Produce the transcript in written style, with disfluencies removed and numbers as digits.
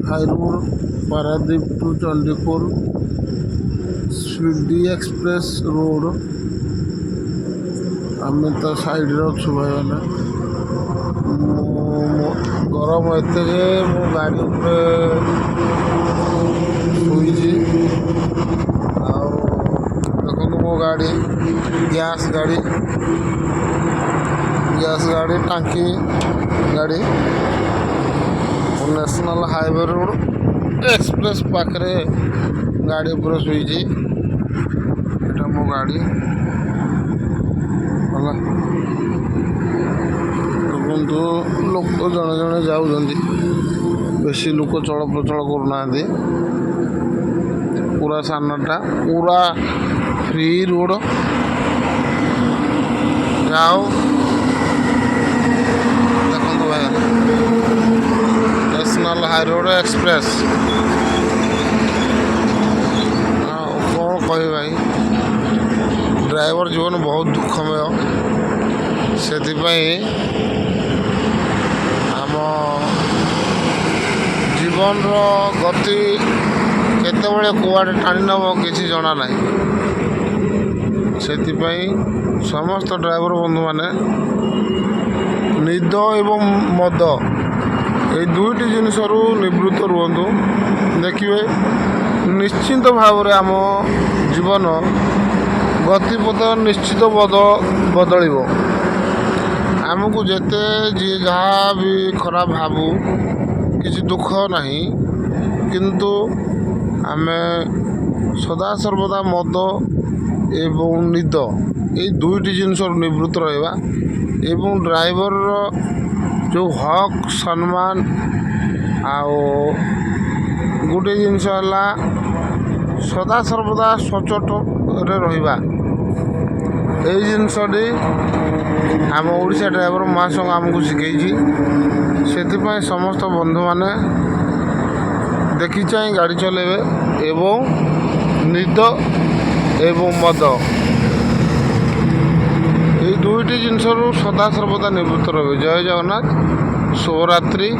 ହାଇରୋଡ଼ Paradip to Chandikhol speedy express road. ଆମେ ତା ସାଇଡ଼ରେ ଅଛୁ ଭାଇମାନେ। ଗରମ ଏତେ ଯେ ମୁଁ ଗାଡ଼ି ଉପରେ ଶୋଇଛି। ଆଉ ଦେଖନ୍ତୁ ମୋ ଗାଡ଼ି ଗ୍ୟାସ୍ ଗାଡ଼ି ଟାଙ୍କି ଗାଡ଼ି ନ୍ୟାସନାଲ୍ ହାଇୱେ ରୋଡ଼ ଏକ୍ସପ୍ରେସ୍ ପାଖରେ ଗାଡ଼ି ଉପରେ ଶୋଇଛି। ଏଇଟା ମୋ ଗାଡ଼ି ହେଲା। ଦେଖନ୍ତୁ ଲୋକ ଜଣେ ଜଣେ ଯାଉଛନ୍ତି, ବେଶୀ ଲୋକ ଚଳପ୍ରଚଳ କରୁନାହାନ୍ତି। ପୁରା ସାନଟା ପୁରା ଫ୍ରି ରୋଡ଼। ଯାଉ ଦେଖନ୍ତୁ ଭାଇ ନ୍ୟାସନାଲ୍ ହାଇରୋଡ଼ ଏକ୍ସପ୍ରେସ୍। ଆଉ କ'ଣ କହିବି ଭାଇ, ଡ୍ରାଇଭର ଜୀବନ ବହୁତ ଦୁଃଖମୟ। ସେଥିପାଇଁ ଆମ ଜୀବନର ଗତି କେତେବେଳେ କୁଆଡ଼େ ଟାଣି ନେବ କିଛି ଜଣା ନାହିଁ। ସେଥିପାଇଁ ସମସ୍ତ ଡ୍ରାଇଭର ବନ୍ଧୁମାନେ ନିଦ ଏବଂ ମଦ ଏଇ ଦୁଇଟି ଜିନିଷରୁ ନିବୃତ୍ତ ରୁହନ୍ତୁ। ଦେଖିବେ ନିଶ୍ଚିନ୍ତ ଭାବରେ ଆମ ଜୀବନ ଗତିପଥ ନିଶ୍ଚିତ ବଦଳିବ। ଆମକୁ ଯେତେ ଯିଏ ଯାହା ବି ଖରାପ ଭାବୁ କିଛି ଦୁଃଖ ନାହିଁ, କିନ୍ତୁ ଆମେ ସଦାସର୍ବଦା ମଦ ଏବଂ ନିଦ ଏଇ ଦୁଇଟି ଜିନିଷରୁ ନିବୃତ୍ତ ରହିବା। ଏବଂ ଡ୍ରାଇଭରର ଯେଉଁ ହକ୍ ସମ୍ମାନ, ଆଉ ଗୋଟିଏ ଜିନିଷ ହେଲା ସଦାସର୍ବଦା ସଚୋଟରେ ରହିବା। ଏଇ ଜିନିଷଟି ଆମ ଓଡ଼ିଶା ଡ୍ରାଇଭର ମହାସଂଘ ଆମକୁ ଶିଖେଇଛି। ସେଥିପାଇଁ ସମସ୍ତ ବନ୍ଧୁମାନେ ଦେଖି ଚାହିଁ ଗାଡ଼ି ଚଲାଇବେ ଏବଂ ନିଦ ଏବଂ ମଦ ଏଇ ଦୁଇଟି ଜିନିଷରୁ ସଦାସର୍ବଦା ନିବୃତ୍ତ ରହିବେ। ଜୟ ଜଗନ୍ନାଥ, ଶୁଭରାତ୍ରି।